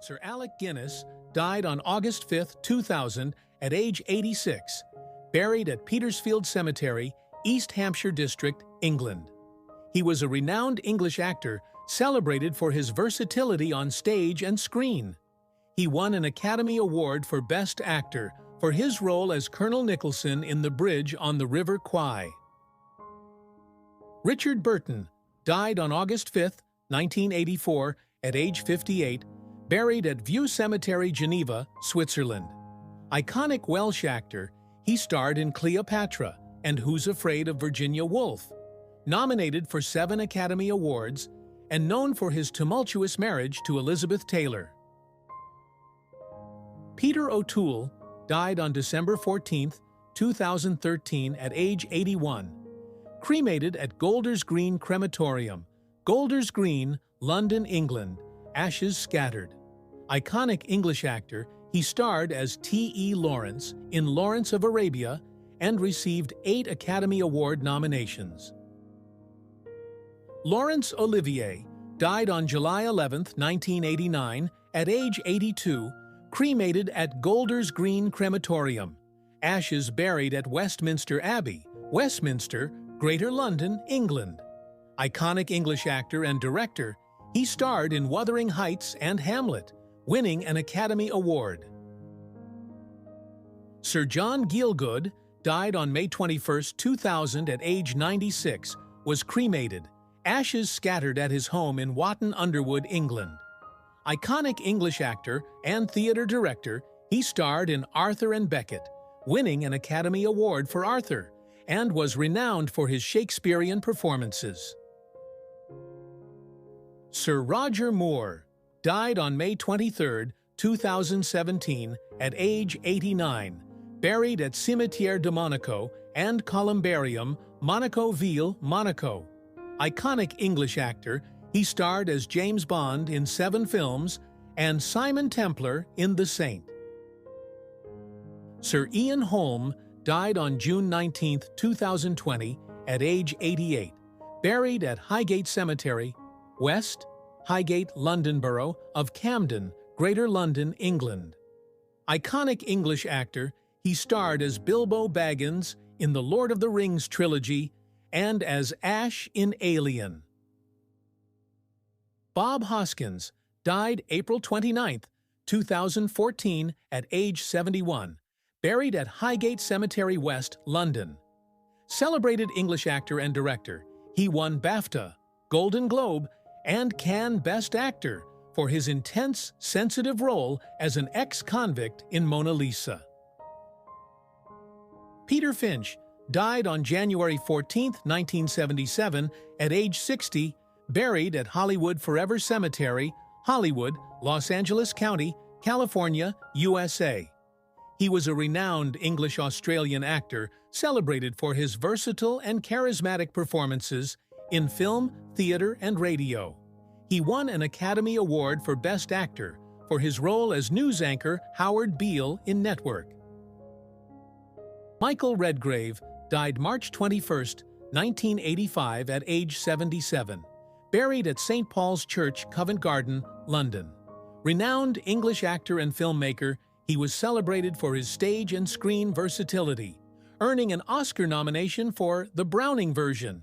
Sir Alec Guinness died on August 5, 2000, at age 86, buried at Petersfield Cemetery, East Hampshire District, England. He was a renowned English actor celebrated for his versatility on stage and screen. He won an Academy Award for Best Actor for his role as Colonel Nicholson in The Bridge on the River Kwai. Richard Burton died on August 5, 1984, at age 58, buried at Vieux Cemetery, Geneva, Switzerland. Iconic Welsh actor, he starred in Cleopatra and Who's Afraid of Virginia Woolf, nominated for 7 Academy Awards, and known for his tumultuous marriage to Elizabeth Taylor. Peter O'Toole died on December 14, 2013, at age 81, cremated at Golders Green Crematorium, Golders Green, London, England, ashes scattered. Iconic English actor, he starred as T.E. Laurence in Lawrence of Arabia and received 8 Academy Award nominations. Laurence Olivier died on July 11, 1989, at age 82, cremated at Golders Green Crematorium, ashes buried at Westminster Abbey, Westminster, Greater London, England. Iconic English actor and director, he starred in Wuthering Heights and Hamlet, winning an Academy Award. Sir John Gielgud died on May 21, 2000, at age 96, was cremated, ashes scattered at his home in Watton Underwood, England. Iconic English actor and theatre director, he starred in Arthur and Becket, winning an Academy Award for Arthur, and was renowned for his Shakespearean performances. Sir Roger Moore died on May 23, 2017, at age 89, buried at Cimetière de Monaco and Columbarium, Monaco-Ville, Monaco. Iconic English actor, he starred as James Bond in 7 films and Simon Templar in The Saint. Sir Ian Holm died on June 19, 2020, at age 88, buried at Highgate Cemetery, West Highgate, London Borough of Camden, Greater London, England. Iconic English actor, he starred as Bilbo Baggins in the Lord of the Rings trilogy and as Ash in Alien. Bob Hoskins died April 29, 2014, at age 71, buried at Highgate Cemetery, West, London. Celebrated English actor and director, he won BAFTA, Golden Globe, and Cannes Best Actor for his intense, sensitive role as an ex-convict in Mona Lisa. Peter Finch died on January 14, 1977, at age 60, buried at Hollywood Forever Cemetery, Hollywood, Los Angeles County, California, USA. He was a renowned English-Australian actor celebrated for his versatile and charismatic performances in film, theater, and radio. He won an Academy Award for Best Actor for his role as news anchor Howard Beale in Network. Michael Redgrave died March 21, 1985, at age 77, buried at St. Paul's Church, Covent Garden, London. Renowned English actor and filmmaker, he was celebrated for his stage and screen versatility, earning an Oscar nomination for the Browning version.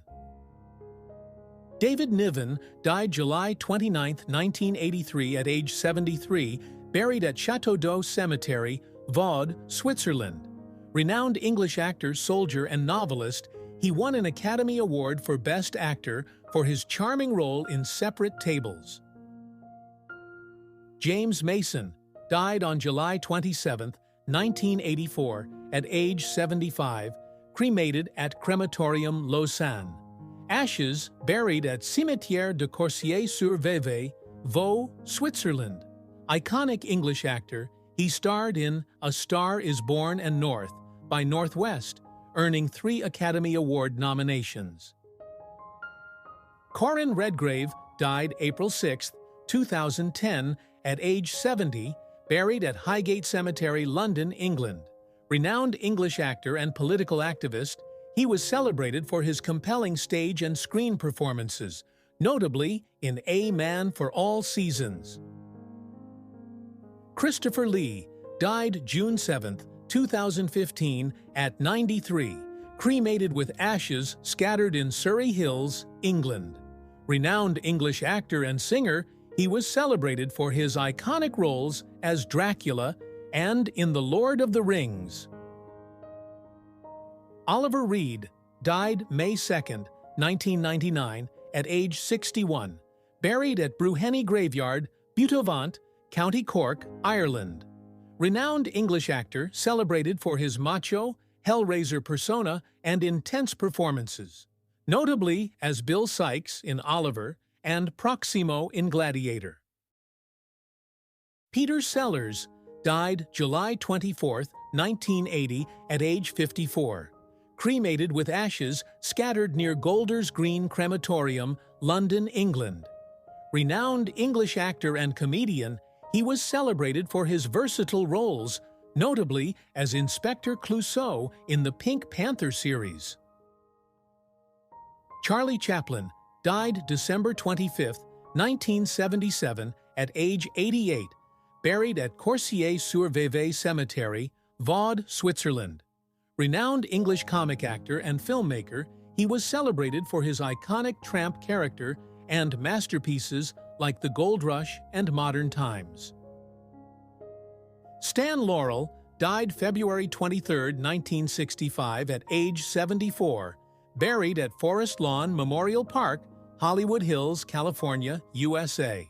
David Niven died July 29, 1983, at age 73, buried at Château d'Eau Cemetery, Vaud, Switzerland. Renowned English actor, soldier, and novelist, he won an Academy Award for Best Actor for his charming role in Separate Tables. James Mason died on July 27, 1984, at age 75, cremated at Crematorium Lausanne. Ashes buried at Cimetière de Coursier-sur-Vevey, Vaud, Switzerland. Iconic English actor, he starred in A Star is Born and North by Northwest, earning 3 Academy Award nominations. Corin Redgrave died April 6, 2010, at age 70, buried at Highgate Cemetery, London, England. Renowned English actor and political activist, he was celebrated for his compelling stage and screen performances, notably in A Man for All Seasons. Christopher Lee, died June 7, 2015, at 93, cremated with ashes scattered in Surrey Hills, England. Renowned English actor and singer, he was celebrated for his iconic roles as Dracula and in The Lord of the Rings. Oliver Reed, died May 2, 1999, at age 61, buried at Bruhenny Graveyard, Buttevant, County Cork, Ireland. Renowned English actor celebrated for his macho, Hellraiser persona and intense performances, notably as Bill Sikes in Oliver and Proximo in Gladiator. Peter Sellers, died July 24, 1980, at age 54, cremated with ashes scattered near Golders Green Crematorium, London, England. Renowned English actor and comedian, he was celebrated for his versatile roles, notably as Inspector Clouseau in the Pink Panther series. Charlie Chaplin, died December 25, 1977, at age 88, buried at Corsier-sur-Vevey Cemetery, Vaud, Switzerland. Renowned English comic actor and filmmaker, he was celebrated for his iconic tramp character and masterpieces like The Gold Rush and Modern Times. Stan Laurel, died February 23, 1965, at age 74, buried at Forest Lawn Memorial Park, Hollywood Hills, California, USA.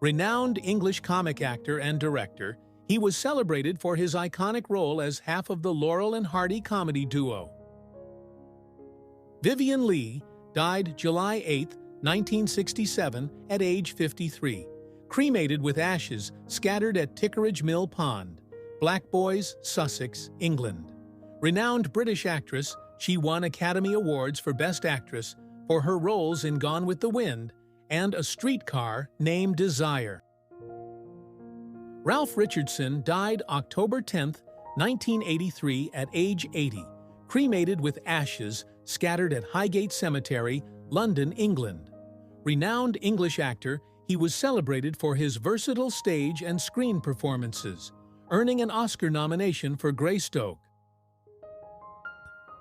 Renowned English comic actor and director, he was celebrated for his iconic role as half of the Laurel and Hardy comedy duo. Vivien Leigh, died July 8, 1967, at age 53, cremated with ashes scattered at Tickeridge Mill Pond, Blackboys, Sussex, England. Renowned British actress, she won Academy Awards for Best Actress for her roles in Gone with the Wind and A Streetcar Named Desire. Ralph Richardson died October 10, 1983, at age 80, cremated with ashes scattered at Highgate Cemetery, London, England. Renowned English actor, he was celebrated for his versatile stage and screen performances, earning an Oscar nomination for Greystoke.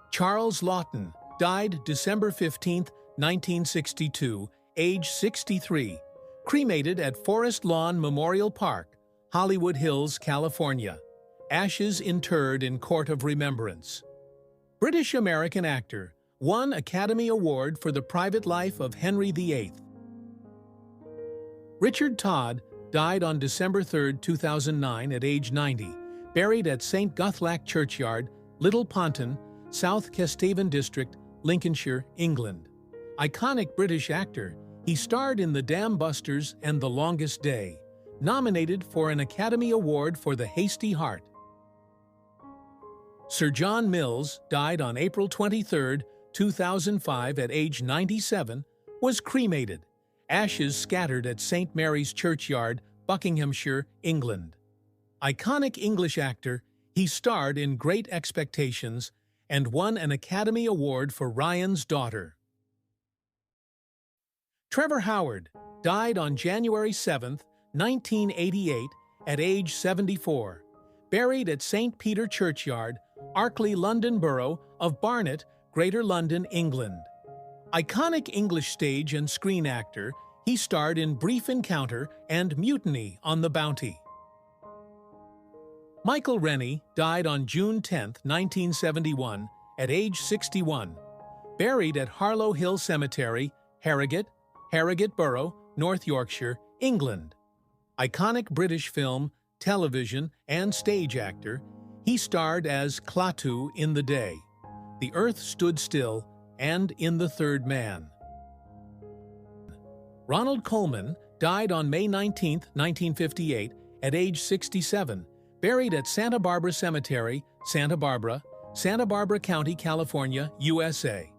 Charles Laughton, died December 15, 1962, age 63, cremated at Forest Lawn Memorial Park, Hollywood Hills, California. Ashes interred in Court of Remembrance. British-American actor, won Academy Award for The Private Life of Henry VIII. Richard Todd, died on December 3, 2009, at age 90, buried at St. Guthlac Churchyard, Little Ponton, South Kesteven District, Lincolnshire, England. Iconic British actor, he starred in The Dam Busters and The Longest Day, nominated for an Academy Award for The Hasty Heart. Sir John Mills, died on April 23, 2005, at age 97, was cremated, ashes scattered at St. Mary's Churchyard, Buckinghamshire, England. Iconic English actor, he starred in Great Expectations and won an Academy Award for Ryan's Daughter. Trevor Howard, died on January 7, 1988, at age 74, buried at St. Peter Churchyard, Arkley, London Borough of Barnet, Greater London, England. Iconic English stage and screen actor, he starred in Brief Encounter and Mutiny on the Bounty. Michael Rennie died on June 10, 1971, at age 61, buried at Harlow Hill Cemetery, Harrogate, Harrogate Borough, North Yorkshire, England. Iconic British film, television, and stage actor, he starred as Klaatu in The Day, The Earth Stood Still, and in The Third Man. Ronald Colman died on May 19, 1958, at age 67, buried at Santa Barbara Cemetery, Santa Barbara County, California, USA.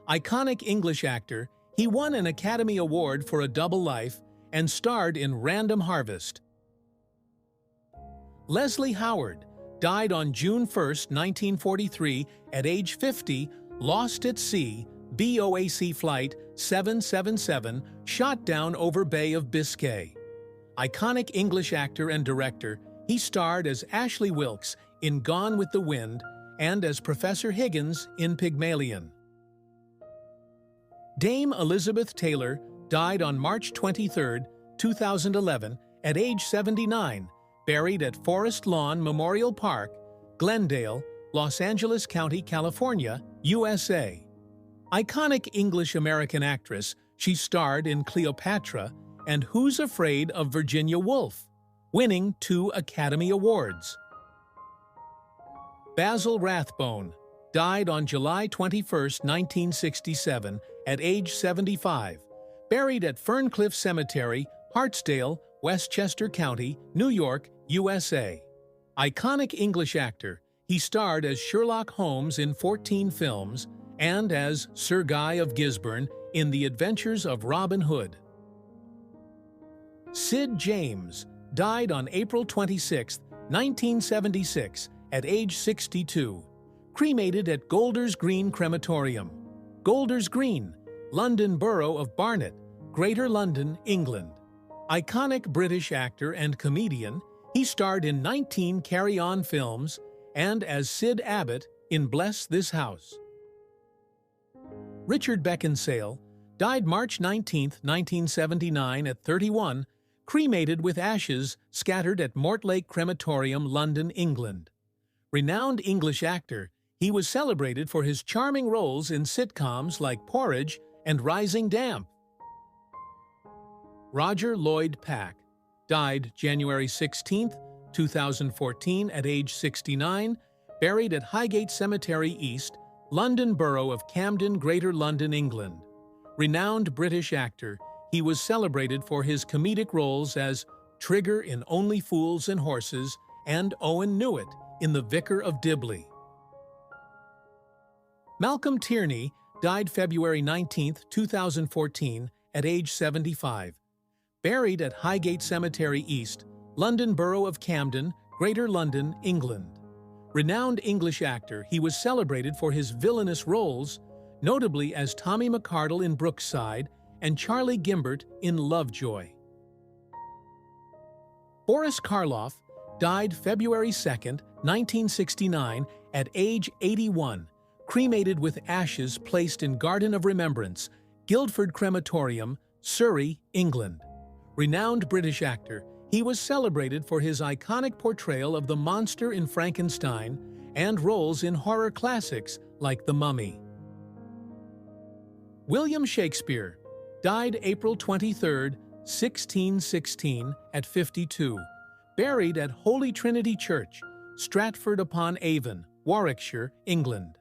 Iconic English actor, he won an Academy Award for A Double Life and starred in Random Harvest. Leslie Howard died on June 1, 1943, at age 50, lost at sea, BOAC Flight 777, shot down over Bay of Biscay. Iconic English actor and director, he starred as Ashley Wilkes in Gone with the Wind and as Professor Higgins in Pygmalion. Dame Elizabeth Taylor died on March 23, 2011, at age 79, buried at Forest Lawn Memorial Park, Glendale, Los Angeles County, California, USA. Iconic English-American actress, she starred in Cleopatra and Who's Afraid of Virginia Woolf, winning 2 Academy Awards. Basil Rathbone died on July 21, 1967, at age 75, buried at Ferncliff Cemetery, Hartsdale, Westchester County, New York, USA. Iconic English actor, he starred as Sherlock Holmes in 14 films and as Sir Guy of Gisborne in The Adventures of Robin Hood. Sid James died on April 26, 1976, at age 62, cremated at Golders Green Crematorium, Golders Green, London Borough of Barnet, Greater London, England. Iconic British actor and comedian, he starred in 19 Carry On films and as Sid Abbott in Bless This House. Richard Beckinsale died March 19, 1979 at 31, cremated with ashes scattered at Mortlake Crematorium, London, England. Renowned English actor, he was celebrated for his charming roles in sitcoms like Porridge and Rising Damp. Roger Lloyd Pack died January 16, 2014 at age 69, buried at Highgate Cemetery East, London Borough of Camden, Greater London, England. Renowned British actor, he was celebrated for his comedic roles as Trigger in Only Fools and Horses and Owen Newitt in The Vicar of Dibley. Malcolm Tierney died February 19, 2014, at age 75. Buried at Highgate Cemetery East, London Borough of Camden, Greater London, England. Renowned English actor, he was celebrated for his villainous roles, notably as Tommy McCardle in Brookside and Charlie Gimbert in Lovejoy. Boris Karloff died February 2, 1969, at age 81, cremated with ashes placed in Garden of Remembrance, Guildford Crematorium, Surrey, England. Renowned British actor, he was celebrated for his iconic portrayal of the monster in Frankenstein and roles in horror classics like The Mummy. William Shakespeare died April 23, 1616, at 52, buried at Holy Trinity Church, Stratford-upon-Avon, Warwickshire, England.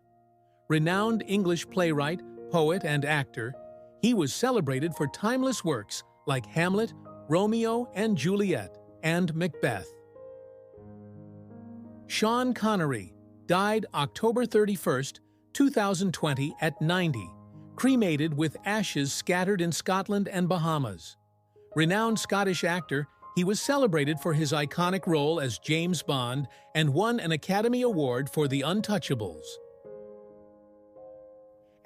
Renowned English playwright, poet, and actor, he was celebrated for timeless works like Hamlet, Romeo and Juliet, and Macbeth. Sean Connery died October 31, 2020, at 90, cremated with ashes scattered in Scotland and Bahamas. Renowned Scottish actor, he was celebrated for his iconic role as James Bond and won an Academy Award for The Untouchables.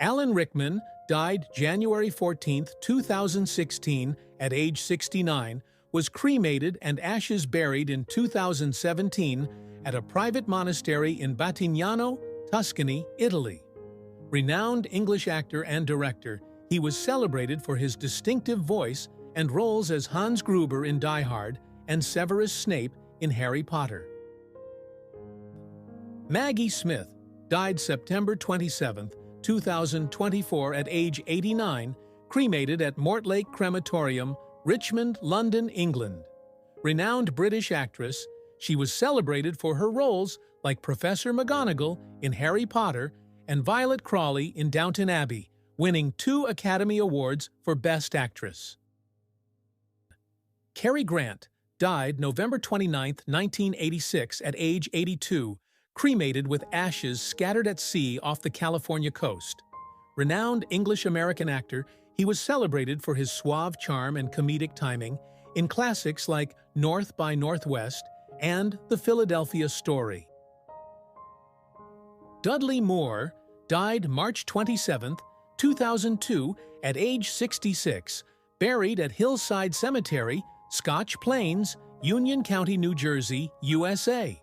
Alan Rickman died January 14, 2016, at age 69, was cremated and ashes buried in 2017 at a private monastery in Battignano, Tuscany, Italy. Renowned English actor and director, he was celebrated for his distinctive voice and roles as Hans Gruber in Die Hard and Severus Snape in Harry Potter. Maggie Smith died September 27, 2024, at age 89, cremated at Mortlake Crematorium, Richmond, London, England. Renowned British actress, she was celebrated for her roles like Professor McGonagall in Harry Potter and Violet Crawley in Downton Abbey, winning 2 Academy Awards for Best Actress. Cary Grant died November 29, 1986, at age 82, cremated with ashes scattered at sea off the California coast. Renowned English-American actor, he was celebrated for his suave charm and comedic timing in classics like North by Northwest and The Philadelphia Story. Dudley Moore died March 27, 2002, at age 66, buried at Hillside Cemetery, Scotch Plains, Union County, New Jersey, USA.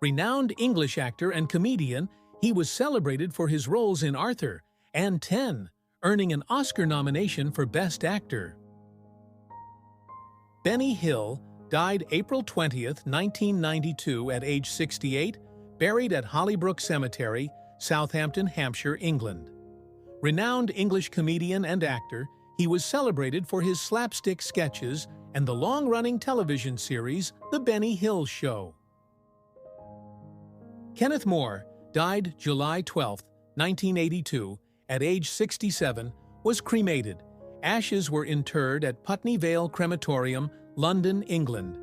Renowned English actor and comedian, he was celebrated for his roles in Arthur and 10, earning an Oscar nomination for Best Actor. Benny Hill died April 20, 1992 at age 68, buried at Hollybrook Cemetery, Southampton, Hampshire, England. Renowned English comedian and actor, he was celebrated for his slapstick sketches and the long-running television series The Benny Hill Show. Kenneth More died July 12, 1982, at age 67, was cremated. Ashes were interred at Putney Vale Crematorium, London, England.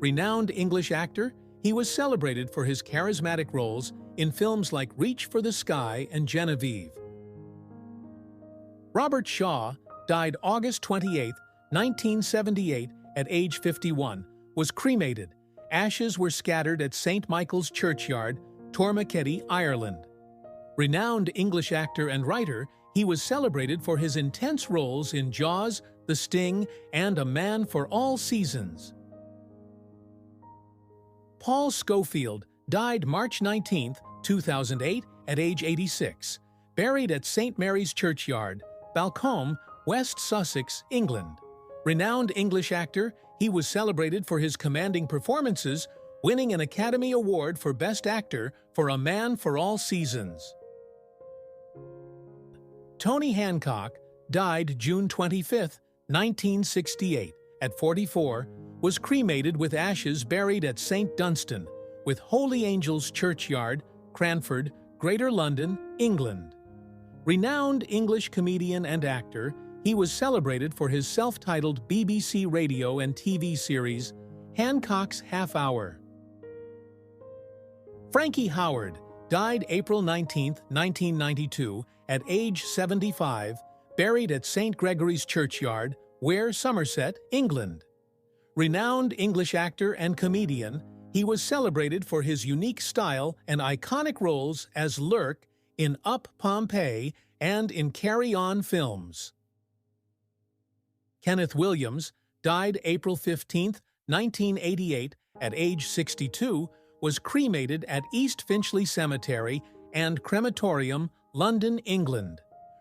Renowned English actor, he was celebrated for his charismatic roles in films like Reach for the Sky and Genevieve. Robert Shaw died August 28, 1978, at age 51, was cremated. Ashes were scattered at St. Michael's Churchyard, Tormakeddy, Ireland. Renowned English actor and writer, he was celebrated for his intense roles in Jaws, The Sting, and A Man for All Seasons. Paul Scofield died March 19, 2008, at age 86, buried at St. Mary's Churchyard, Balcombe, West Sussex, England. Renowned English actor, he was celebrated for his commanding performances, winning an Academy Award for Best Actor for A Man for All Seasons. Tony Hancock died June 25, 1968, at 44, was cremated with ashes buried at St. Dunstan, with Holy Angels Churchyard, Cranford, Greater London, England. Renowned English comedian and actor, he was celebrated for his self-titled BBC radio and TV series, Hancock's Half Hour. Frankie Howerd died April 19, 1992, at age 75, buried at St. Gregory's Churchyard, Ware, Somerset, England. Renowned English actor and comedian, he was celebrated for his unique style and iconic roles as Lurk in Up Pompeii and in Carry On films. Kenneth Williams died April 15, 1988, at age 62, was cremated at East Finchley Cemetery and Crematorium, London, England.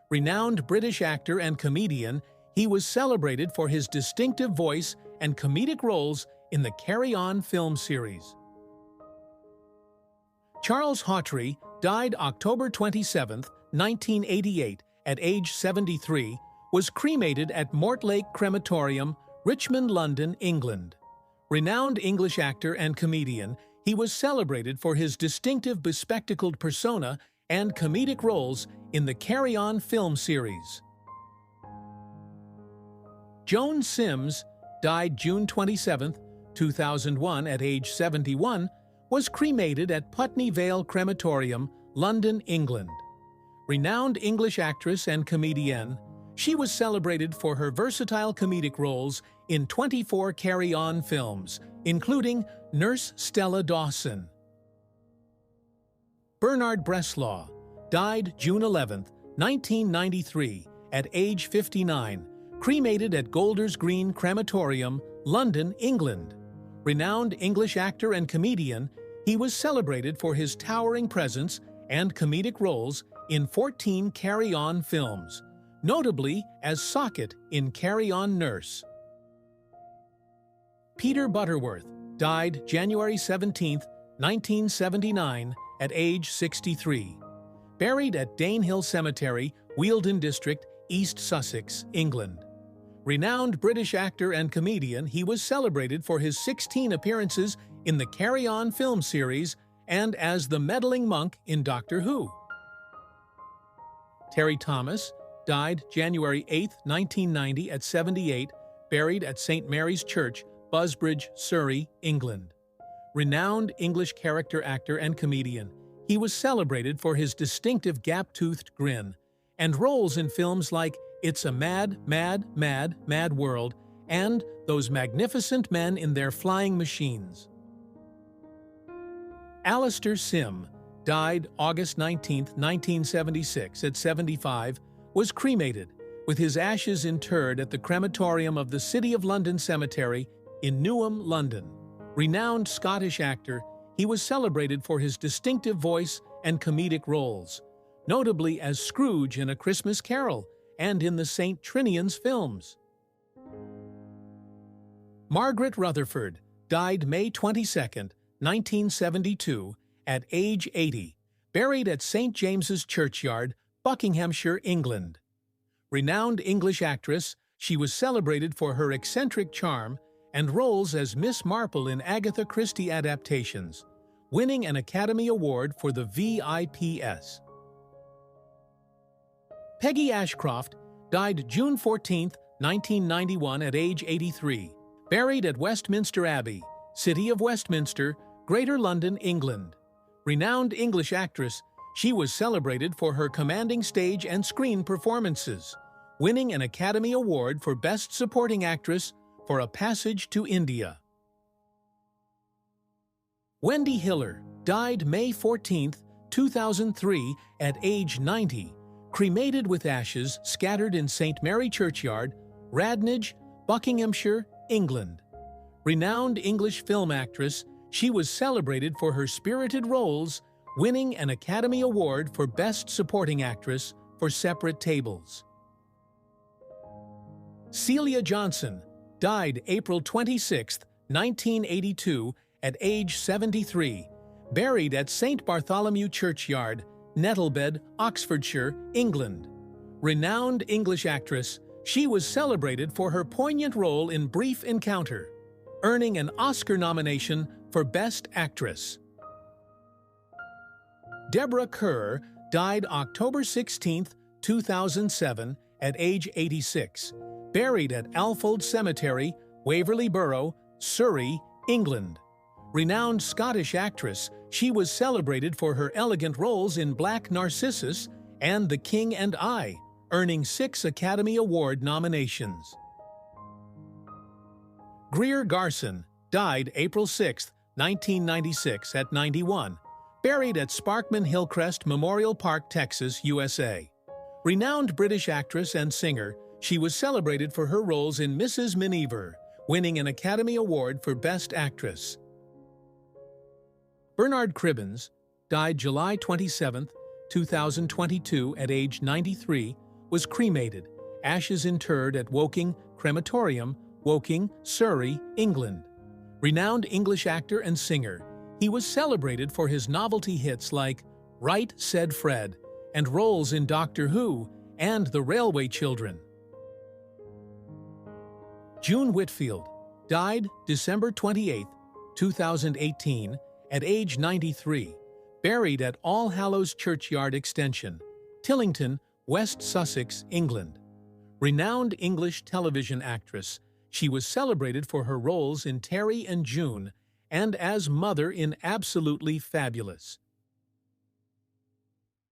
Renowned British actor and comedian, he was celebrated for his distinctive voice and comedic roles in the Carry On film series. Charles Hawtrey died October 27, 1988, at age 73, was cremated at Mortlake Crematorium, Richmond, London, England. Renowned English actor and comedian, he was celebrated for his distinctive bespectacled persona and comedic roles in the Carry On film series. Joan Sims died June 27, 2001, at age 71, was cremated at Putney Vale Crematorium, London, England. Renowned English actress and comedienne, she was celebrated for her versatile comedic roles in 24 Carry On films, including Nurse Stella Dawson. Bernard Bresslaw died June 11, 1993, at age 59, cremated at Golders Green Crematorium, London, England. Renowned English actor and comedian, he was celebrated for his towering presence and comedic roles in 14 Carry On films, notably as Socket in Carry On Nurse. Peter Butterworth died January 17, 1979, at age 63. Buried at Danehill Cemetery, Wealdon District, East Sussex, England. Renowned British actor and comedian, he was celebrated for his 16 appearances in the Carry On film series and as the meddling monk in Doctor Who. Terry Thomas died January 8, 1990, at 78, buried at St. Mary's Church, Busbridge, Surrey, England. Renowned English character actor and comedian, he was celebrated for his distinctive gap-toothed grin and roles in films like It's a Mad, Mad, Mad, Mad World and Those Magnificent Men in Their Flying Machines. Alistair Sim died August 19, 1976, at 75, was cremated, with his ashes interred at the crematorium of the City of London Cemetery, in Newham, London. Renowned Scottish actor, he was celebrated for his distinctive voice and comedic roles, notably as Scrooge in A Christmas Carol and in the St. Trinian's films. Margaret Rutherford died May 22, 1972, at age 80, buried at St. James's Churchyard, Buckinghamshire, England. Renowned English actress, she was celebrated for her eccentric charm and roles as Miss Marple in Agatha Christie adaptations, winning an Academy Award for the VIPs. Peggy Ashcroft died June 14, 1991 at age 83, buried at Westminster Abbey, City of Westminster, Greater London, England. Renowned English actress, she was celebrated for her commanding stage and screen performances, winning an Academy Award for Best Supporting Actress for A Passage to India. Wendy Hiller died May 14, 2003, at age 90, cremated with ashes scattered in St. Mary Churchyard, Radnage, Buckinghamshire, England. Renowned English film actress, she was celebrated for her spirited roles, winning an Academy Award for Best Supporting Actress for Separate Tables. Celia Johnson died April 26, 1982, at age 73, buried at St. Bartholomew Churchyard, Nettlebed, Oxfordshire, England. Renowned English actress, she was celebrated for her poignant role in Brief Encounter, earning an Oscar nomination for Best Actress. Deborah Kerr died October 16, 2007, at age 86, buried at Alfold Cemetery, Waverley Borough, Surrey, England. Renowned Scottish actress, she was celebrated for her elegant roles in Black Narcissus and The King and I, earning 6 Academy Award nominations. Greer Garson died April 6, 1996, at 91, buried at Sparkman Hillcrest Memorial Park, Texas, USA. Renowned British actress and singer, she was celebrated for her roles in Mrs. Miniver, winning an Academy Award for Best Actress. Bernard Cribbins died July 27, 2022, at age 93, was cremated, ashes interred at Woking Crematorium, Woking, Surrey, England. Renowned English actor and singer, he was celebrated for his novelty hits like Right Said Fred and roles in Doctor Who and The Railway Children. June Whitfield died December 28, 2018, at age 93, buried at All Hallows Churchyard Extension, Tillington, West Sussex, England. Renowned English television actress, she was celebrated for her roles in Terry and June and as Mother in Absolutely Fabulous.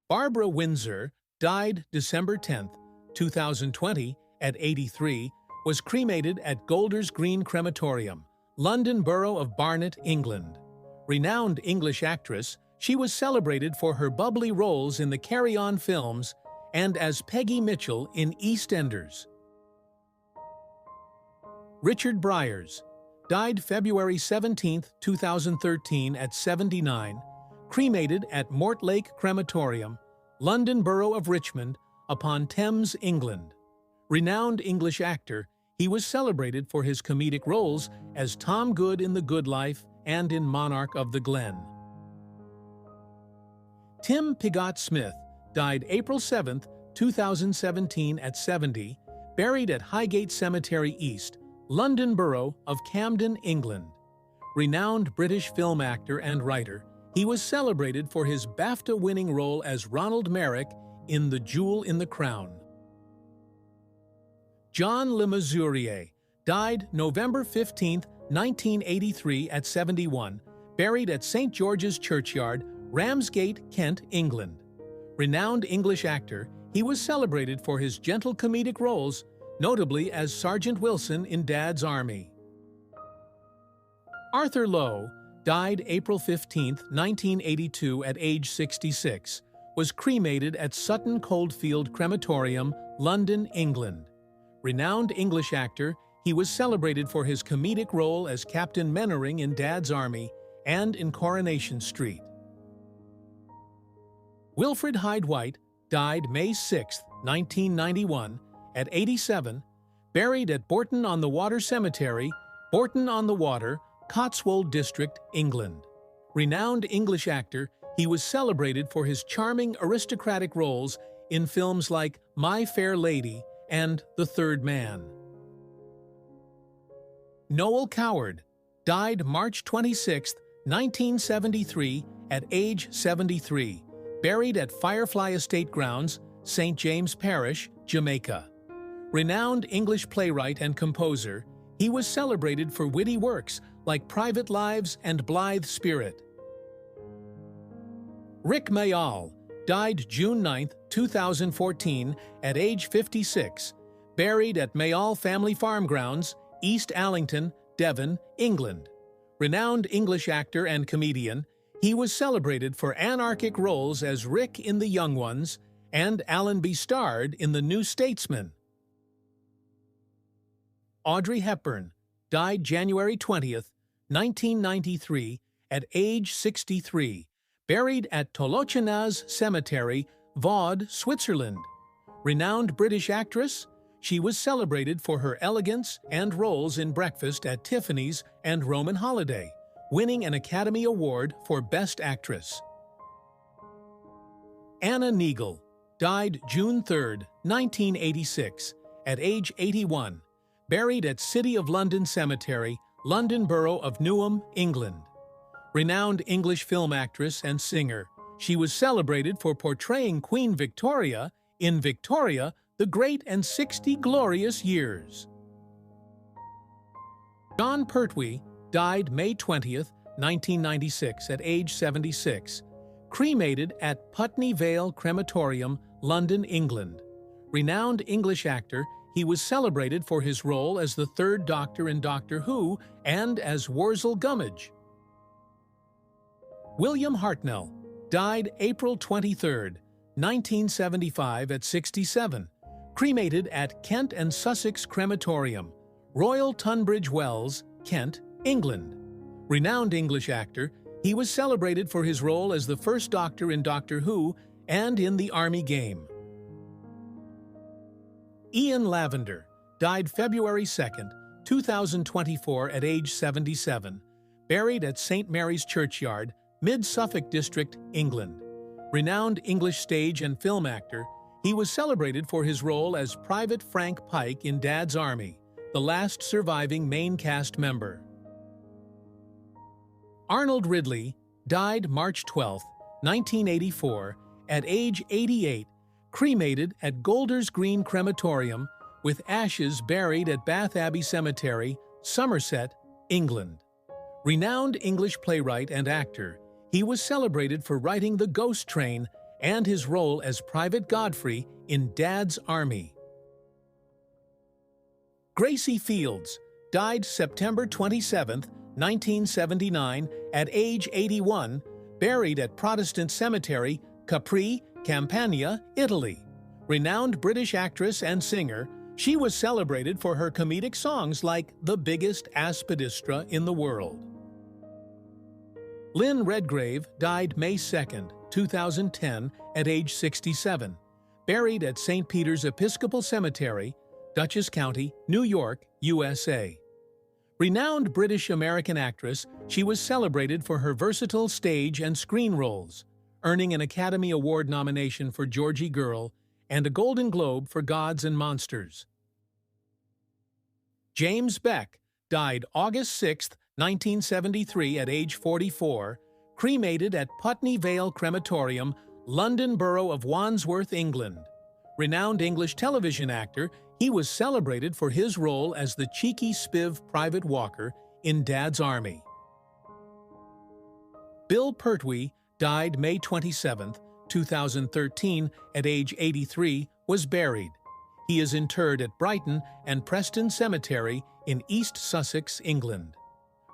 Barbara Windsor died December 10, 2020, at 83, was cremated at Golders Green Crematorium, London Borough of Barnet, England. Renowned English actress, she was celebrated for her bubbly roles in the Carry On films and as Peggy Mitchell in EastEnders. Richard Briers died February 17, 2013, at 79, cremated at Mortlake Crematorium, London Borough of Richmond, upon Thames, England. Renowned English actor, he was celebrated for his comedic roles as Tom Good in The Good Life and in Monarch of the Glen. Tim Pigott-Smith died April 7, 2017, at 70, buried at Highgate Cemetery East, London Borough of Camden, England. Renowned British film actor and writer, he was celebrated for his BAFTA-winning role as Ronald Merrick in The Jewel in the Crown. John Le Mesurier died November 15, 1983, at 71, buried at St. George's Churchyard, Ramsgate, Kent, England. Renowned English actor, he was celebrated for his gentle comedic roles, notably as Sergeant Wilson in Dad's Army. Arthur Lowe died April 15, 1982, at age 66, was cremated at Sutton Coldfield Crematorium, London, England. Renowned English actor, he was celebrated for his comedic role as Captain Mannering in Dad's Army and in Coronation Street. Wilfred Hyde White died May 6, 1991, at 87, buried at Bourton-on-the-Water Cemetery, Bourton-on-the-Water, Cotswold District, England. Renowned English actor, he was celebrated for his charming aristocratic roles in films like My Fair Lady and The Third Man. Noel Coward died March 26, 1973, at age 73, buried at Firefly Estate Grounds, St. James Parish, Jamaica. Renowned English playwright and composer, he was celebrated for witty works like Private Lives and Blithe Spirit. Rick Mayall died June 9, 2014, at age 56, buried at Mayall Family Farm Grounds, East Allington, Devon, England. Renowned English actor and comedian, he was celebrated for anarchic roles as Rick in The Young Ones and Allenby Starred in The New Statesman. Audrey Hepburn died January 20, 1993, at age 63, buried at Tolochenaz Cemetery, Vaud, Switzerland. Renowned British actress, she was celebrated for her elegance and roles in Breakfast at Tiffany's and Roman Holiday, winning an Academy Award for Best Actress. Anna Neagle died June 3, 1986, at age 81, buried at City of London Cemetery, London Borough of Newham, England. Renowned English film actress and singer, she was celebrated for portraying Queen Victoria in Victoria, the Great and 60 Glorious Years. John Pertwee died May 20, 1996, at age 76, cremated at Putney Vale Crematorium, London, England. Renowned English actor, he was celebrated for his role as the Third Doctor in Doctor Who and as Wurzel Gummidge. William Hartnell died April 23, 1975, at 67, cremated at Kent and Sussex Crematorium, Royal Tunbridge Wells, Kent, England. Renowned English actor, he was celebrated for his role as the First Doctor in Doctor Who and in The Army Game. Ian Lavender died February 2, 2024, at age 77, buried at St. Mary's Churchyard, Mid-Suffolk District, England. Renowned English stage and film actor, he was celebrated for his role as Private Frank Pike in Dad's Army, the last surviving main cast member. Arnold Ridley died March 12, 1984, at age 88, cremated at Golders Green Crematorium, with ashes buried at Bath Abbey Cemetery, Somerset, England. Renowned English playwright and actor, he was celebrated for writing The Ghost Train and his role as Private Godfrey in Dad's Army. Gracie Fields died September 27, 1979, at age 81, buried at Protestant Cemetery, Capri, Campania, Italy. Renowned British actress and singer, she was celebrated for her comedic songs like The Biggest Aspidistra in the World. Lynn Redgrave died May 2, 2010, at age 67, buried at St. Peter's Episcopal Cemetery, Dutchess County, New York, USA. Renowned British-American actress, she was celebrated for her versatile stage and screen roles, earning an Academy Award nomination for Georgie Girl and a Golden Globe for Gods and Monsters. James Beck died August 6, 1973, at age 44, cremated at Putney Vale Crematorium, London Borough of Wandsworth, England. Renowned English television actor, he was celebrated for his role as the cheeky spiv Private Walker in Dad's Army. Bill Pertwee died May 27, 2013, at age 83, was buried. He is interred at Brighton and Preston Cemetery in East Sussex, England.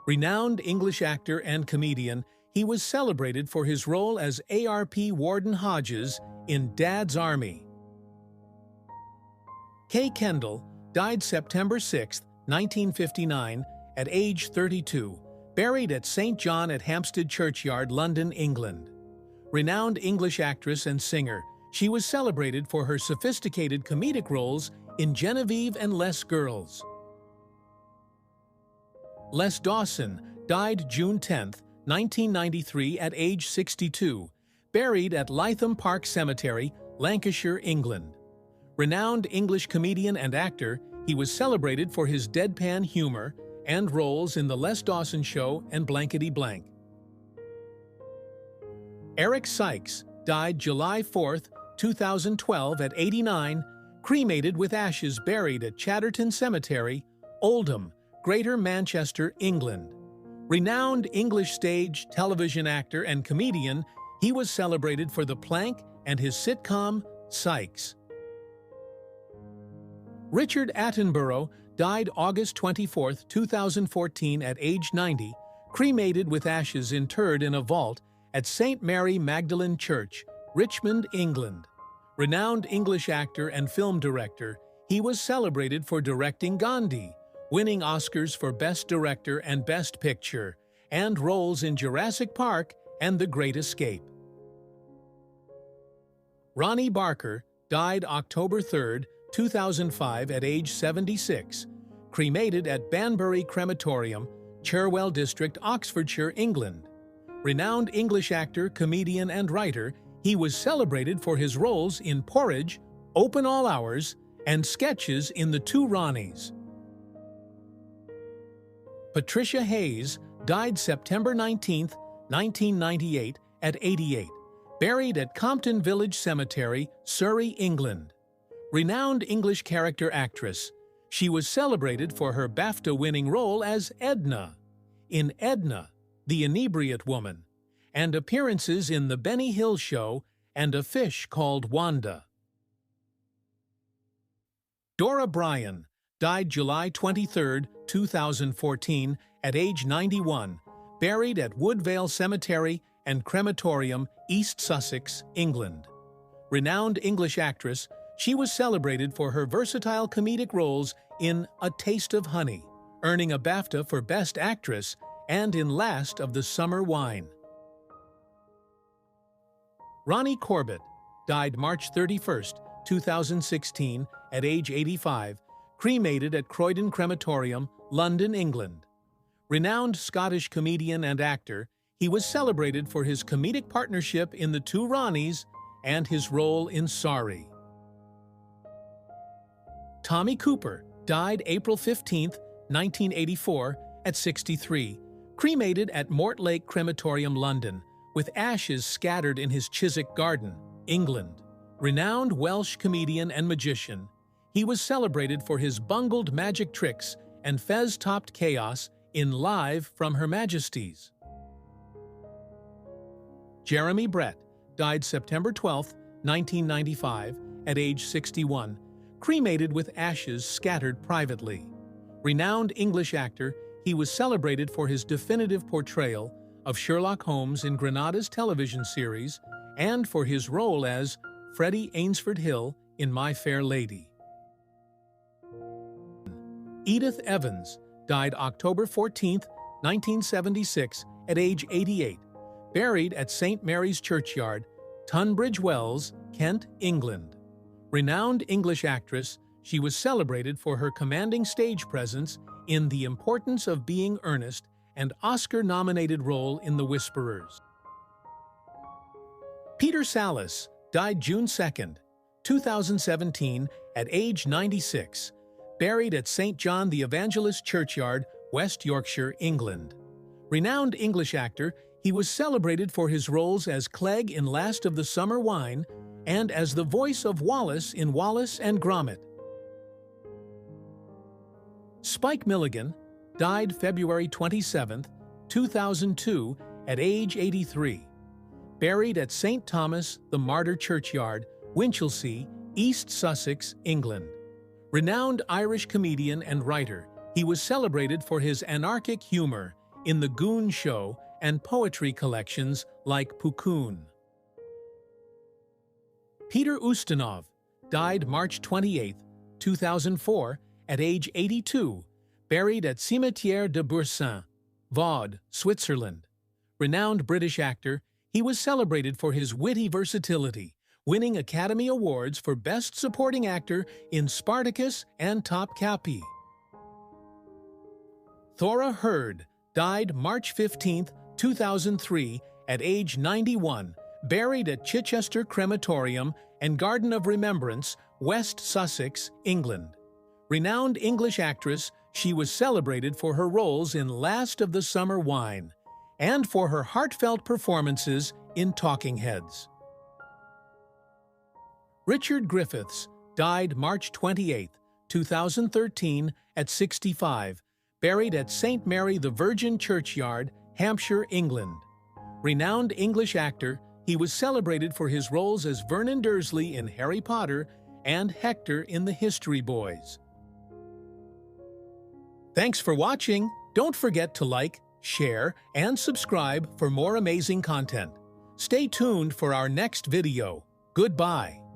Renowned English actor and comedian, he was celebrated for his role as ARP Warden Hodges in Dad's Army. Kay Kendall died September 6, 1959, at age 32, buried at St. John at Hampstead Churchyard, London, England. Renowned English actress and singer, she was celebrated for her sophisticated comedic roles in Genevieve and Less Girls. Les Dawson died June 10, 1993, at age 62, buried at Lytham Park Cemetery, Lancashire, England. Renowned English comedian and actor, he was celebrated for his deadpan humor and roles in The Les Dawson Show and Blankety Blank. Eric Sykes died July 4, 2012, at 89, cremated with ashes, buried at Chatterton Cemetery, Oldham, Greater Manchester, England. Renowned English stage, television actor, and comedian, he was celebrated for The Plank and his sitcom, Sykes. Richard Attenborough died August 24, 2014, at age 90, cremated with ashes interred in a vault at St. Mary Magdalene Church, Richmond, England. Renowned English actor and film director, he was celebrated for directing Gandhi, winning Oscars for Best Director and Best Picture, and roles in Jurassic Park and The Great Escape. Ronnie Barker died October 3, 2005, at age 76, cremated at Banbury Crematorium, Cherwell District, Oxfordshire, England. Renowned English actor, comedian, and writer, he was celebrated for his roles in Porridge, Open All Hours, and sketches in The Two Ronnies. Patricia Hayes died September 19, 1998, at 88, buried at Compton Village Cemetery, Surrey, England. Renowned English character actress, she was celebrated for her BAFTA-winning role as Edna in Edna, the Inebriate Woman, and appearances in The Benny Hill Show and A Fish Called Wanda. Dora Bryan died July 23, 2014, at age 91, buried at Woodvale Cemetery and Crematorium, East Sussex, England. Renowned English actress, she was celebrated for her versatile comedic roles in A Taste of Honey, earning a BAFTA for Best Actress, and in Last of the Summer Wine. Ronnie Corbett died March 31, 2016, at age 85, cremated at Croydon Crematorium, London, England. Renowned Scottish comedian and actor, he was celebrated for his comedic partnership in The Two Ronnies and his role in Sorry. Tommy Cooper died April 15, 1984, at 63, cremated at Mortlake Crematorium, London, with ashes scattered in his Chiswick garden, England. Renowned Welsh comedian and magician, he was celebrated for his bungled magic tricks and fez-topped chaos in Live from Her Majesty's. Jeremy Brett died September 12, 1995, at age 61, cremated with ashes scattered privately. Renowned English actor, he was celebrated for his definitive portrayal of Sherlock Holmes in Granada's television series and for his role as Freddie Ainsford Hill in My Fair Lady. Edith Evans died October 14, 1976, at age 88, buried at St. Mary's Churchyard, Tunbridge Wells, Kent, England. Renowned English actress, she was celebrated for her commanding stage presence in The Importance of Being Earnest and Oscar-nominated role in The Whisperers. Peter Sallis died June 2, 2017, at age 96, buried at St. John the Evangelist Churchyard, West Yorkshire, England. Renowned English actor, he was celebrated for his roles as Clegg in Last of the Summer Wine and as the voice of Wallace in Wallace and Gromit. Spike Milligan died February 27, 2002, at age 83, buried at St. Thomas the Martyr Churchyard, Winchelsea, East Sussex, England. Renowned Irish comedian and writer, he was celebrated for his anarchic humor in The Goon Show and poetry collections like Pukoon. Peter Ustinov died March 28, 2004, at age 82, buried at Cimetière de Boursin, Vaud, Switzerland. Renowned British actor, he was celebrated for his witty versatility, winning Academy Awards for Best Supporting Actor in Spartacus and Top Capi. Thora Hird died March 15, 2003, at age 91, buried at Chichester Crematorium and Garden of Remembrance, West Sussex, England. Renowned English actress, she was celebrated for her roles in Last of the Summer Wine and for her heartfelt performances in Talking Heads. Richard Griffiths died March 28, 2013, at 65, buried at St. Mary the Virgin Churchyard, Hampshire, England. Renowned English actor, he was celebrated for his roles as Vernon Dursley in Harry Potter and Hector in The History Boys. Thanks for watching. Don't forget to like, share, and subscribe for more amazing content. Stay tuned for our next video. Goodbye.